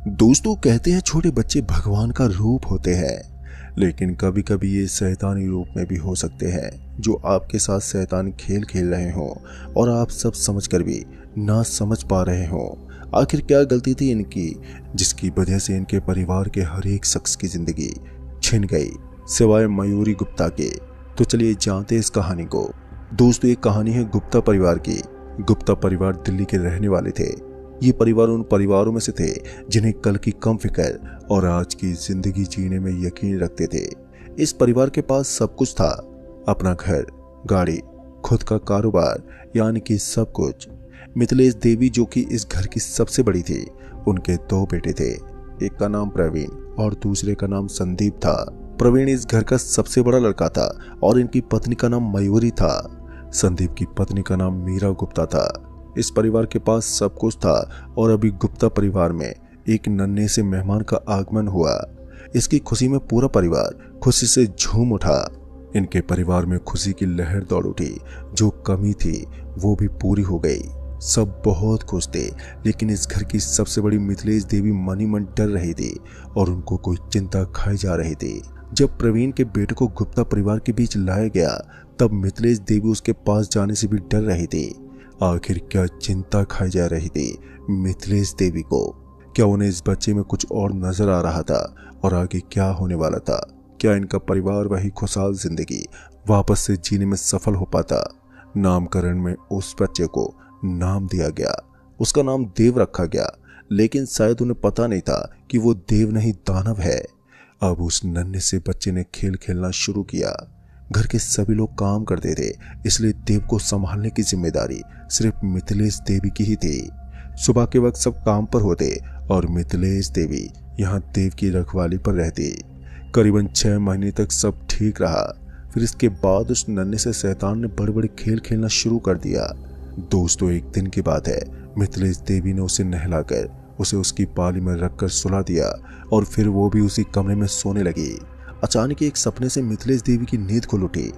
दोस्तों कहते हैं छोटे बच्चे भगवान का रूप होते हैं, लेकिन कभी कभी ये शैतानी रूप में भी हो सकते हैं जो आपके साथ शैतानी खेल खेल रहे हों और आप सब समझकर भी ना समझ पा रहे हों। आखिर क्या गलती थी इनकी जिसकी वजह से इनके परिवार के हर एक शख्स की जिंदगी छिन गई सिवाय मयूरी गुप्ता के। तो चलिए जानते हैं इस कहानी को। दोस्तों ये कहानी है गुप्ता परिवार की। गुप्ता परिवार दिल्ली के रहने वाले थे। ये परिवार उन परिवारों में से थे जिन्हें कल की कम फिक्र और आज की जिंदगी जीने में यकीन रखते थे। इस परिवार के पास सब कुछ था, अपना घर, गाड़ी, खुद का कारोबार, यानी कि सब कुछ। मिथिलेश देवी जो कि इस घर की सबसे बड़ी थी, उनके दो बेटे थे। एक का नाम प्रवीण और दूसरे का नाम संदीप था। प्रवीण इस घर का सबसे बड़ा लड़का था और इनकी पत्नी का नाम मयूरी था। संदीप की पत्नी का नाम मीरा गुप्ता था। इस परिवार के पास सब कुछ था और अभी गुप्ता परिवार में एक नन्हे से मेहमान का आगमन हुआ। इसकी खुशी में पूरा परिवार खुशी से झूम उठा। इनके परिवार में खुशी की लहर दौड़ उठी। जो कमी थी वो भी पूरी हो गई। सब बहुत खुश थे, लेकिन इस घर की सबसे बड़ी मिथिलेश देवी मन ही मन डर रही थी और उनको कोई चिंता खाई जा रही थी। जब प्रवीण के बेटे को गुप्ता परिवार के बीच लाया गया तब मिथिलेश देवी उसके पास जाने से भी डर रही थी। आखिर क्या चिंता खाई जा रही थी मिथिलेश देवी को? क्या उन्हें इस बच्चे में कुछ और नजर आ रहा था और आगे क्या होने वाला था? क्या इनका परिवार वही खुशहाल जिंदगी वापस से जीने में सफल हो पाता? नामकरण में उस बच्चे को नाम दिया गया, उसका नाम देव रखा गया, लेकिन शायद उन्हें पता नहीं था कि वो देव नहीं दानव है। अब उस नन्हे से बच्चे ने खेल खेलना शुरू किया। घर के सभी लोग काम करते थे, इसलिए देव को संभालने की जिम्मेदारी सिर्फ मिथिलेश देवी की ही थी। सुबह के वक्त सब काम पर होते और मिथिलेश देवी यहाँ देव की रखवाली पर रहती। करीबन 6 महीने तक सब ठीक रहा। फिर इसके बाद उस नन्हे से शैतान ने बड़े बड़े खेल खेलना शुरू कर दिया। दोस्तों एक दिन की बात है, मिथिलेश देवी ने उसे नहलाकर उसे उसकी पाली में रखकर सुला दिया और फिर वो भी उसी कमरे में सोने लगी। अचानक एक सपने से मिथिलेश देवी की नींद खुल उठी।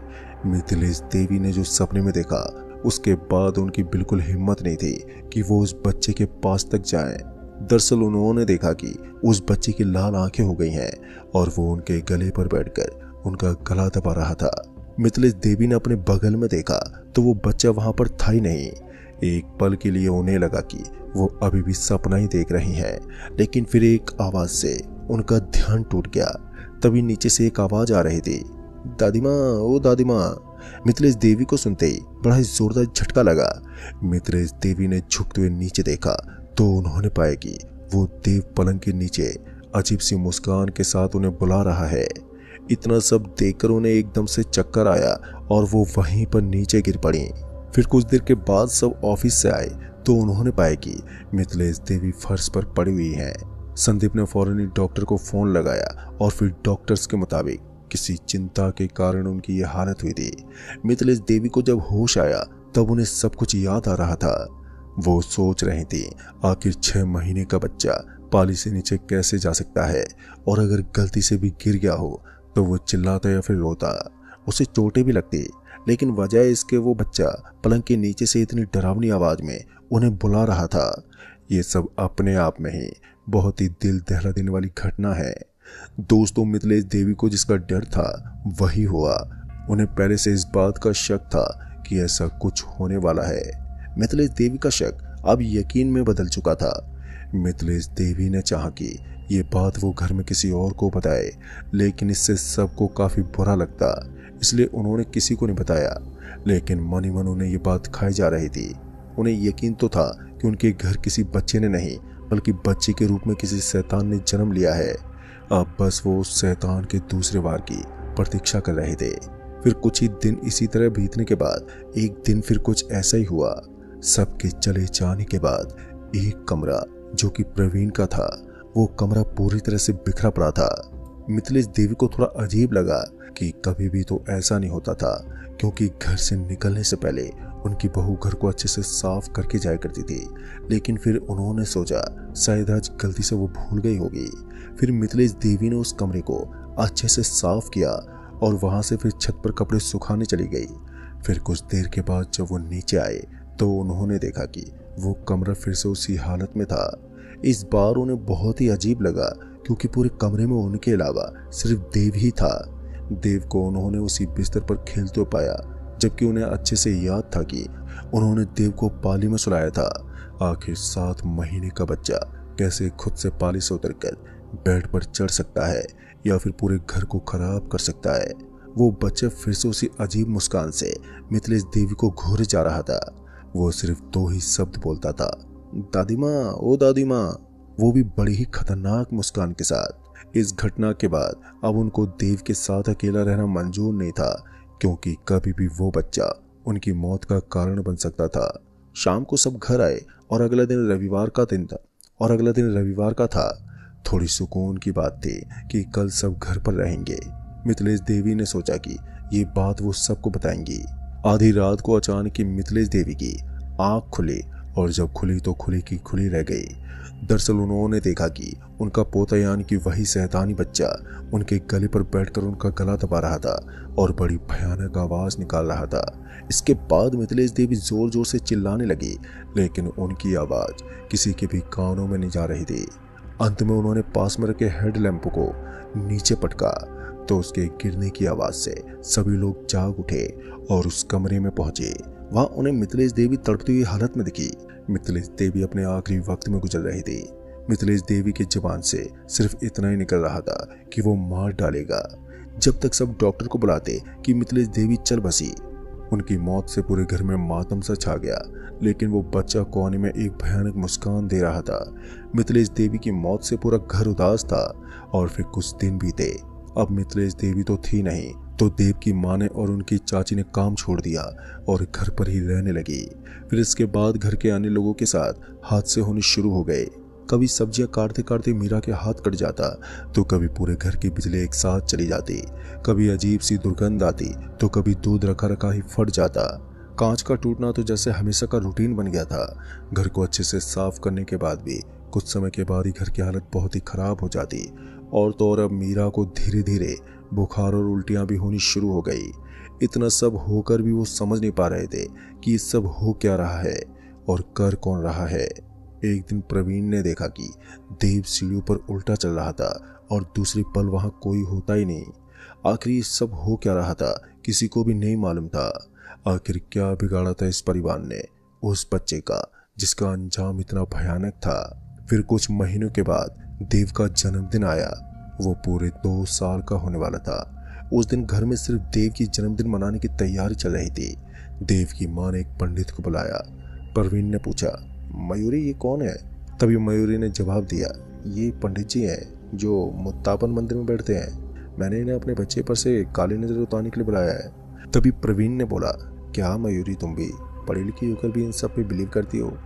मिथिलेश देवी ने जो सपने में देखा उसके बाद उनकी बिल्कुल हिम्मत नहीं थी कि वो उस बच्चे के पास तक जाएं। दरअसल उन्होंने देखा कि उस बच्चे की लाल आंखें हो गई हैं और वो उनके गले पर बैठकर उनका गला दबा रहा था। मिथिलेश देवी ने अपने बगल में देखा तो वो बच्चा वहां पर था ही नहीं। एक पल के लिए उन्हें लगा कि वो अभी भी सपना ही देख रही हैं, लेकिन फिर एक आवाज से उनका ध्यान टूट गया। तभी नीचे से एक आवाज आ रही थी, दादी माँ, ओ दादी माँ। मिथिलेश देवी को सुनते ही बड़ा ही जोरदार झटका लगा। मिथिलेश देवी ने झुकते हुए नीचे देखा तो उन्होंने पाया कि वो देव पलंग के नीचे अजीब सी मुस्कान के साथ उन्हें बुला रहा है। इतना सब देखकर उन्हें एकदम से चक्कर आया और वो वहीं पर नीचे गिर पड़ी। फिर कुछ देर के बाद सब ऑफिस से आए तो उन्होंने पाया कि मिथिलेश देवी फर्श पर पड़ी हुई है। संदीप ने फौरन ही डॉक्टर को फोन लगाया और फिर डॉक्टर्स के मुताबिक किसी चिंता के कारण उनकी यह हालत हुई थी। मिथिलेश देवी को जब होश आया तब उन्हें सब कुछ याद आ रहा था। वो सोच रही थी आखिर 6 महीने का बच्चा पाली से नीचे कैसे जा सकता है और अगर गलती से भी गिर गया हो तो वो चिल्लाता या फिर रोता, उसे चोटें भी लगती, लेकिन वजह इसके वो बच्चा पलंग के नीचे से इतनी डरावनी आवाज में उन्हें बुला रहा था। ये सब अपने आप में ही बहुत ही दिल दहला देने वाली घटना है। दोस्तों मिथिलेश देवी को जिसका डर था वही हुआ। उन्हें पहले से इस बात का शक था कि ऐसा कुछ होने वाला है। मिथिलेश देवी का शक अब यकीन में बदल चुका था। मिथिलेश देवी ने चाहा कि ये बात वो घर में किसी और को बताए, लेकिन इससे सबको काफी बुरा लगता, इसलिए उन्होंने किसी को नहीं बताया। लेकिन मन ही मन उन्हें ये बात खाई जा रही थी। उन्हें यकीन तो था कि उनके घर किसी बच्चे ने नहीं बल्कि बच्चे के रूप में किसी शैतान ने जन्म लिया है। अब बस वो उस शैतान के दूसरे वार की प्रतीक्षा कर रहे थे। फिर कुछ ही दिन इसी तरह बीतने के बाद एक दिन फिर कुछ ऐसा ही हुआ। सबके चले जाने के बाद एक कमरा जो कि प्रवीण का था, वो कमरा पूरी तरह से बिखरा पड़ा था। मिथिलेश देवी को थोड़ा अजीब लगा कि कभी भी तो ऐसा नहीं होता था, क्योंकि घर से निकलने से पहले उनकी बहू घर को अच्छे से साफ करके जाया करती थी। लेकिन फिर उन्होंने सोचा शायद आज गलती से वो भूल गई होगी। फिर मिथिलेश देवी ने उस कमरे को अच्छे से साफ किया और वहां से फिर छत पर कपड़े सुखाने चली गई। फिर कुछ देर के बाद जब वो नीचे आए तो उन्होंने देखा कि वो कमरा फिर से उसी हालत में था। इस बार उन्हें बहुत ही अजीब लगा क्योंकि पूरे कमरे में उनके अलावा सिर्फ देव ही था। देव को उन्होंने उसी बिस्तर पर खेलते पाया, जबकि उन्हें अच्छे से याद था कि उन्होंने देव को पाली में सुलाया था। आखिर 7 महीने का बच्चा कैसे खुद से पाली से उतरकर बेड पर चढ़ सकता है या फिर पूरे घर को खराब कर सकता है। वो बच्चा फिर से उसी अजीब मुस्कान से मिथिलेश देवी को घूरे जा रहा था। वो सिर्फ 2 ही शब्द बोलता था, दादी माँ, ओ दादी माँ, वो भी बड़ी ही खतरनाक मुस्कान के साथ। इस घटना के बाद अब उनको देव के साथ अकेला रहना मंजूर नहीं था, क्योंकि कभी भी वो बच्चा उनकी मौत का कारण बन सकता था। शाम को सब घर आए और अगला दिन रविवार का था। थोड़ी सुकून की बात थी कि कल सब घर पर रहेंगे। मिथिलेश देवी ने सोचा कि ये बात वो सबको बताएंगी। आधी रात को अचानक ही मिथिलेश देवी की आंख खुली और जब खुली तो खुली की खुली रह गई। दरअसल उन्होंने देखा कि उनका पोता यानी कि वही शैतानी बच्चा उनके गले पर बैठकर उनका गला दबा रहा था और बड़ी भयानक आवाज निकाल रहा था। इसके बाद मिथिलेश देवी जोर जोर से चिल्लाने लगी, लेकिन उनकी आवाज किसी के भी कानों में नहीं जा रही थी। अंत में उन्होंने पास में रखे हेडलैम्प को नीचे पटका तो उसके गिरने की आवाज से सभी लोग जाग उठे और उस कमरे में पहुंचे। वहां उन्हें मिथिलेश देवी तड़पती हुई हालत में दिखी। मिथिलेश देवी अपने आखिरी वक्त में गुजर रही थी। मिथिलेश देवी की जुबान से सिर्फ इतना ही निकल रहा था कि वो मार डालेगा। जब तक सब डॉक्टर को बुलाते कि मिथिलेश देवी चल बसी। उनकी मौत से पूरे घर में मातम सा छा गया, लेकिन वो बच्चा कोने में एक भयानक मुस्कान दे रहा था। मिथिलेश देवी की मौत से पूरा घर उदास था और फिर कुछ दिन बीते। अब मिथिलेश देवी तो थी नहीं, तो देव की माँ ने और उनकी चाची ने काम छोड़ दिया और घर पर ही रहने लगी। फिर इसके बाद घर के आने लोगों के साथ हादसे होने शुरू हो गए। कभी सब्जियां काटते काटते मीरा के हाथ कट जाता तो कभी पूरे घर की बिजली एक साथ चली जाती, कभी अजीब सी दुर्गंध आती तो कभी दूध रखा रखा ही फट जाता। कांच का टूटना तो जैसे हमेशा का रूटीन बन गया था। घर को अच्छे से साफ करने के बाद भी कुछ समय के बाद ही घर की हालत बहुत ही खराब हो जाती। और तो और अब मीरा को धीरे धीरे बुखार और उल्टियां भी होनी शुरू हो गई। इतना सब होकर भी वो समझ नहीं पा रहे थे कि ये सब हो क्या रहा है और कर कौन रहा है। एक दिन प्रवीण ने देखा कि देव सीढ़ियों पर उल्टा चल रहा था और दूसरे पल वहां कोई होता ही नहीं। आखिर ये सब हो क्या रहा था किसी को भी नहीं मालूम था। आखिर क्या बिगाड़ा था इस परिवार ने उस बच्चे का जिसका अंजाम इतना भयानक था। फिर कुछ महीनों के बाद देव का जन्मदिन आया। वो पूरे 2 साल का होने वाला था। उस दिन घर में सिर्फ देव की जन्मदिन मनाने की तैयारी चल रही थी। देव की मां ने एक पंडित को बुलाया। प्रवीण ने पूछा, मयूरी ये कौन है? तभी मयूरी ने जवाब दिया, ये पंडित जी हैं जो मुत्तापन मंदिर में बैठते हैं। मैंने इन्हें अपने बच्चे पर से काली नजर उतारने के लिए बुलाया है। तभी प्रवीण ने बोला, क्या मयूरी तुम भी पढ़ी लिखी होकर भी इन सब पे बिलीव करती हो?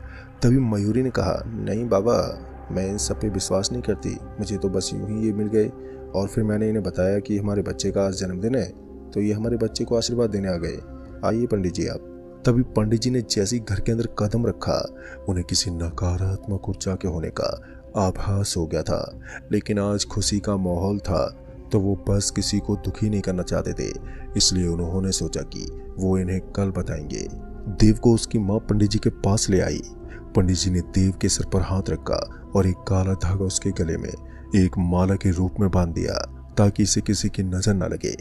तभी मयूरी ने कहा, नहीं बाबा, मैं इन सब पे विश्वास नहीं करती। मुझे तो बस यूं ही ये मिल गए और फिर मैंने इन्हें बताया कि हमारे बच्चे का आज जन्मदिन है, तो ये हमारे बच्चे को आशीर्वाद देने आ गए। आइए पंडित जी आप। तभी पंडित जी ने जैसे ही घर के अंदर कदम रखा, उन्हें किसी नकारात्मक ऊर्जा के होने का आभास हो गया था। लेकिन आज खुशी का माहौल था, तो वो बस किसी को दुखी नहीं करना चाहते थे, इसलिए उन्होंने सोचा कि वो इन्हें कल बताएंगे। देव को उसकी माँ पंडित जी के पास ले आई। पंडित जी ने देव के सिर पर हाथ रखा और एक काला धागा उसके गले में एक माला के रूप में बांध दिया ताकि इसे किसी की नजर न लगे।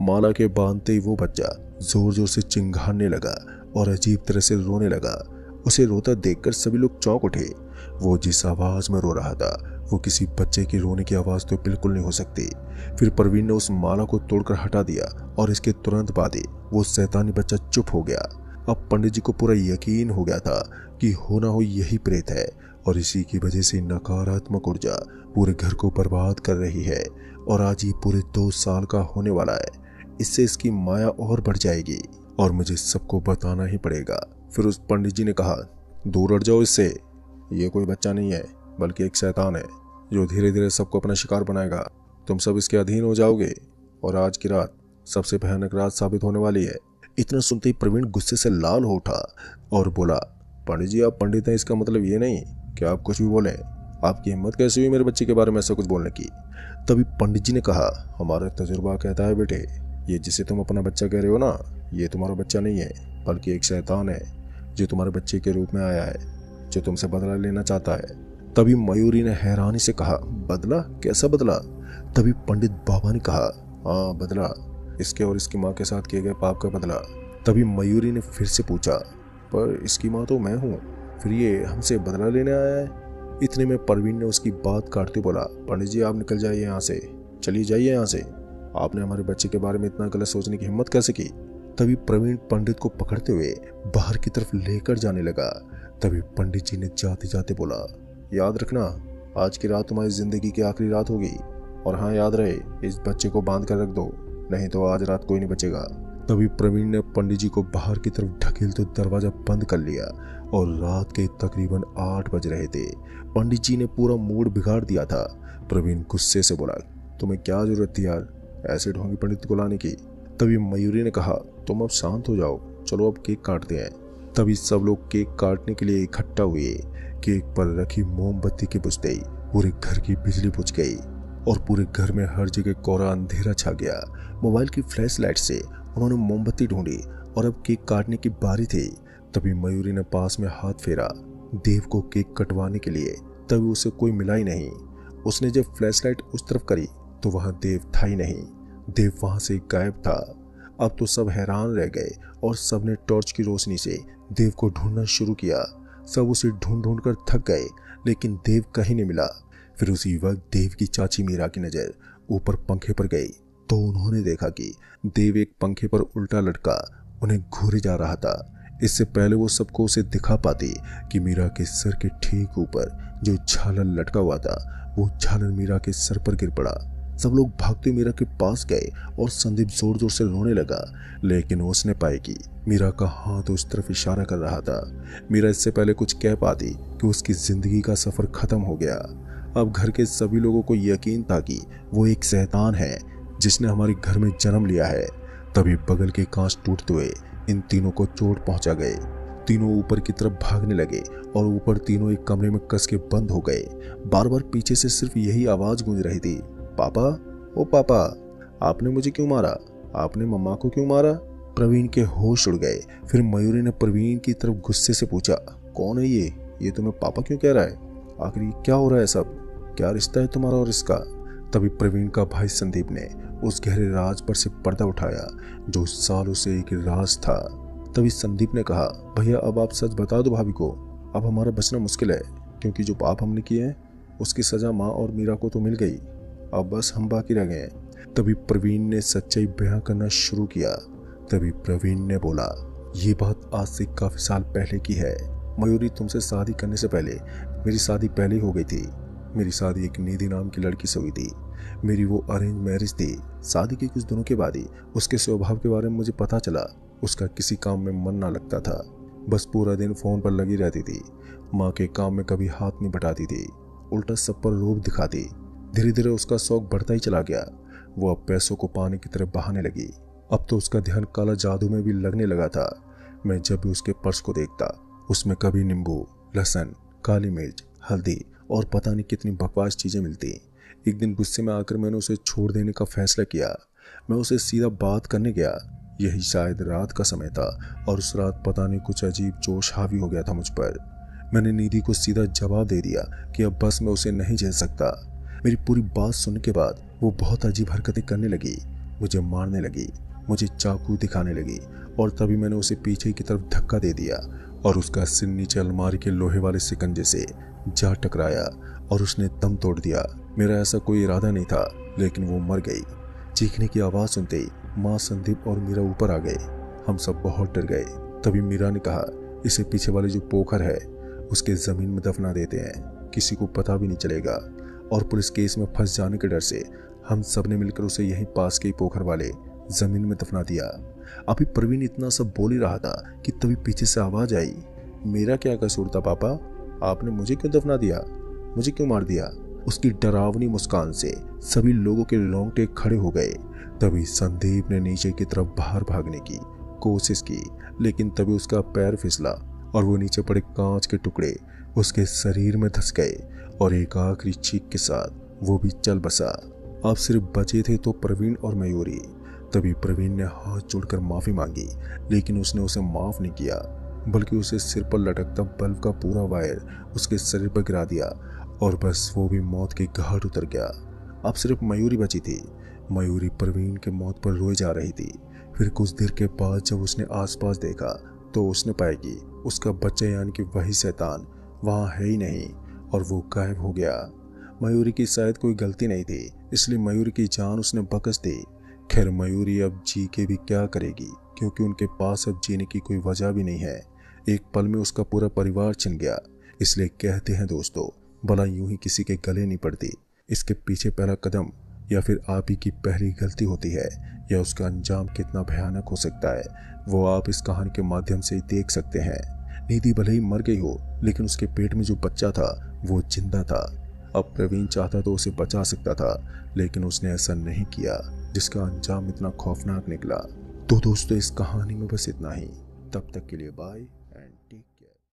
माला के बांधते ही वो बच्चा जोर जोर से चिंघाड़ने लगा और अजीब तरह से रोने लगा। उसे रोता देखकर सभी लोग चौंक उठे। वो जिस आवाज में रो रहा था वो किसी बच्चे की रोने की आवाज तो बिल्कुल नहीं हो सकती। फिर प्रवीण ने उस माला को तोड़कर हटा दिया और इसके तुरंत बाद ही वो शैतानी बच्चा चुप हो गया। अब पंडित जी को पूरा यकीन हो गया था कि हो ना हो यही प्रेत है और इसी की वजह से नकारात्मक ऊर्जा पूरे घर को बर्बाद कर रही है। और आज ये पूरे 2 साल का होने वाला है। इससे इसकी माया और बढ़ जाएगी और मुझे सबको बताना ही पड़ेगा। फिर उस पंडित जी ने कहा, दूर हट जाओ इससे। ये कोई बच्चा नहीं है बल्कि एक शैतान है जो धीरे धीरे सबको अपना शिकार बनाएगा। तुम सब इसके अधीन हो जाओगे और आज की रात सबसे भयानक रात साबित होने वाली है। इतना सुनते ही प्रवीण गुस्से से लाल हो उठा और बोला, पंडित जी आप पंडित हैं, इसका मतलब ये नहीं कि आप कुछ भी बोलें। आपकी हिम्मत कैसे हुई मेरे बच्चे के बारे में ऐसा कुछ बोलने की? तभी पंडित जी ने कहा, हमारा तजुर्बा कहता है बेटे, ये जिसे तुम अपना बच्चा कह रहे हो ना, ये तुम्हारा बच्चा नहीं है बल्कि एक शैतान है जो तुम्हारे बच्चे के रूप में आया है, जो तुमसे बदला लेना चाहता है। तभी मयूरी ने हैरानी से कहा, बदला? कैसा बदला? तभी पंडित बाबा ने कहा, हाँ बदला, इसके और इसकी माँ के साथ किए गए पाप का बदला। तभी मयूरी ने फिर से पूछा, पर इसकी माँ तो मैं हूँ, फिर ये हमसे बदला लेने आया है? इतने में परवीन ने उसकी बात काटते बोला, पंडित जी आप निकल जाइए यहाँ से, चलिए जाइए यहाँ से। आपने हमारे बच्चे के बारे में इतना गलत सोचने की हिम्मत कैसे की? तभी प्रवीण पंडित को पकड़ते हुए बाहर की तरफ लेकर जाने लगा। तभी पंडित जी ने जाते जाते बोला, याद रखना, आज की रात तुम्हारी जिंदगी की आखिरी रात होगी, और हाँ याद रहे, इस बच्चे को बांध कर रख दो, नहीं तो आज रात कोई नहीं बचेगा। तभी प्रवीण ने पंडित जी को बाहर की तरफ ढकेलते दरवाजा बंद कर लिया और रात के तकरीबन 8 बज रहे थे। पंडित जी ने पूरा मूड बिगाड़ दिया था। प्रवीण गुस्से से बोला, तुम्हें क्या जरूरत थी यार ऐसे ढोंगी पंडित को लाने की? तभी मयूरी ने कहा, तुम अब शांत हो जाओ, चलो अब केक काटते हैं। तभी सब लोग केक काटने के लिए इकट्ठा हुए। केक पर रखी मोमबत्ती के बुझते ही पूरे घर की बिजली बुझ गई और पूरे घर में हर जगह कोहरा अंधेरा छा गया। मोबाइल की फ्लैश लाइट से उन्होंने मोमबत्ती ढूंढी और अब केक काटने की बारी थी। तभी मयूरी ने पास में हाथ फेरा देव को केक कटवाने के लिए, तभी उसे कोई मिला ही नहीं। उसने जब फ्लैश लाइट उस तरफ करी तो वहां देव था ही नहीं। देव वहां से गायब था। अब तो सब हैरान रह गए और सबने टॉर्च की रोशनी से देव को ढूंढना शुरू किया। सब उसे ढूंढ ढूंढ कर थक गए, लेकिन देव कहीं नहीं मिला। फिर उसी वक्त देव की चाची मीरा की नजर ऊपर पंखे पर गई तो उन्होंने देखा कि देव एक पंखे पर उल्टा लटका उन्हें घूरे जा रहा था। इससे पहले वो सबको उसे दिखा पाती कि मीरा के सर के ठीक ऊपर जो झालर लटका हुआ था वो झालर मीरा के सर पर गिर पड़ा। सब लोग भागते मीरा के पास गए और संदीप जोर जोर से रोने लगा, लेकिन उसने पाया कि मीरा का हाथ उस तरफ इशारा कर रहा था। मीरा इससे पहले कुछ कह पाती कि उसकी जिंदगी का सफर खत्म हो गया। अब घर के सभी लोगों को यकीन था कि वो एक शैतान है जिसने हमारे घर में जन्म लिया है। तभी बगल के कांच टूटते हुए इन तीनों को चोट पहुंचा गए। तीनों ऊपर की तरफ भागने लगे और ऊपर तीनों एक कमरे में कस के बंद हो गए। बार बार पीछे से सिर्फ यही आवाज गूंज रही थी, पापा, ओ पापा, आपने मुझे क्यों मारा? आपने मम्मा को क्यों मारा? प्रवीण के होश उड़ गए। फिर मयूरी ने प्रवीण की तरफ गुस्से से पूछा, कौन है ये तुम्हें पापा क्यों कह रहा है? आखिर क्या हो रहा है? सब क्या रिश्ता है तुम्हारा और इसका? तभी प्रवीण का भाई संदीप ने उस गहरे राज पर से पर्दा उठाया जो सालों से एक राज था। तभी संदीप ने कहा, भैया अब आप सच बता दो भाभी को, अब हमारा बचना मुश्किल है, क्योंकि जो पाप हमने किए हैं उसकी सजा माँ और मीरा को तो मिल गई, अब बस हम बाकी रह गए। तभी प्रवीण ने सच्चाई बयां करना शुरू किया। तभी प्रवीण ने बोला, ये बात आज से काफी साल पहले की है। मयूरी, तुमसे शादी करने से पहले मेरी शादी पहले ही हो गई थी। मेरी शादी एक निधि नाम की लड़की से हुई थी। मेरी वो अरेंज मैरिज थी। शादी के कुछ दिनों के बाद ही उसके स्वभाव के बारे में मुझे पता चला। उसका किसी काम में मन ना लगता था, बस पूरा दिन फोन पर लगी रहती थी। माँ के काम में कभी हाथ नहीं बटाती थी, उल्टा सब पर रोब दिखाती। धीरे धीरे उसका शौक बढ़ता ही चला गया। वो अब पैसों को पाने की तरफ बहाने लगी। अब तो उसका ध्यान काला जादू में भी लगने लगा था। मैं जब भी उसके पर्स को देखता उसमें कभी नींबू, लहसुन, काली मिर्च, हल्दी और पता नहीं कितनी बकवास चीजें मिलती। एक दिन गुस्से में आकर मैंने उसे छोड़ देने का फैसला किया। मैं उसे सीधा बात करने गया। यही शायद रात का समय था और उस रात पता नहीं कुछ अजीब जोश हावी हो गया था मुझ पर। मैंने निधि को सीधा जवाब दे दिया कि अब बस मैं उसे नहीं झेल सकता। मेरी पूरी बात सुनने के बाद वो बहुत अजीब हरकतें करने लगी, मुझे मारने लगी, मुझे चाकू दिखाने लगी और तभी मैंने उसे पीछे की तरफ धक्का दे दिया और उसका सिर नीचे अलमारी के लोहे वाले शिकंजे से जा टकराया और उसने दम तोड़ दिया। मेरा ऐसा कोई इरादा नहीं था, लेकिन वो मर गई। चीखने की आवाज़ सुनते ही माँ, संदीप और मीरा ऊपर आ गए। हम सब बहुत डर गए। तभी मीरा ने कहा, इसे पीछे वाले जो पोखर है उसके ज़मीन में दफना देते हैं, किसी को पता भी नहीं चलेगा। और पुलिस केस में फंस जाने के डर से हम सब ने मिलकर उसे यहीं पास के पोखर वाले ज़मीन में दफना दिया। अभी प्रवीण इतना सब बोल ही रहा था कि तभी पीछे से आवाज़ आई, मेरा क्या कसूर था पापा? आपने मुझे क्यों दफना दिया? मुझे क्यों मार दिया? उसकी डरावनी मुस्कान से सभी लोगों के रोंगटे खड़े हो गए। तभी संदीप ने नीचे की तरफ बाहर भागने की कोशिश की, लेकिन तभी उसका पैर फिसला और वो नीचे पड़े कांच के टुकड़े उसके शरीर में धंस गए और एक आखिरी चीख के साथ वो भी चल बसा। अब सिर्फ बचे थे तो प्रवीण और मयूरी। तभी प्रवीण ने हाथ जोड़कर माफी मांगी, लेकिन उसने उसे माफ नहीं किया, बल्कि उसे सिर पर लटकता बल्ब का पूरा वायर उसके शरीर पर गिरा दिया और बस वो भी मौत के घाट उतर गया। अब सिर्फ मयूरी बची थी। मयूरी प्रवीण के मौत पर रोई जा रही थी। फिर कुछ देर के बाद जब उसने आसपास देखा तो उसने पाया कि उसका बच्चा यानी कि वही शैतान वहां है ही नहीं और वो गायब हो गया। मयूरी की शायद कोई गलती नहीं थी, इसलिए मयूरी की जान उसने बख्श दी। खैर मयूरी अब जी के भी क्या करेगी, क्योंकि उनके पास अब जीने की कोई वजह भी नहीं है। एक पल में उसका पूरा परिवार छिन गया। इसलिए कहते हैं दोस्तों, भला यूं ही किसी के गले नहीं पड़ती। इसके पीछे पहला कदम या फिर आप ही की पहली गलती होती है, या उसका अंजाम कितना भयानक हो सकता है वो आप इस कहानी के माध्यम से देख सकते हैं। निधि भले ही मर गई हो, लेकिन उसके पेट में जो बच्चा था वो जिंदा था। अब प्रवीण चाहता तो उसे बचा सकता था, लेकिन उसने ऐसा नहीं किया, जिसका अंजाम इतना खौफनाक निकला। तो दोस्तों इस कहानी में बस इतना ही। तब तक के लिए बाय।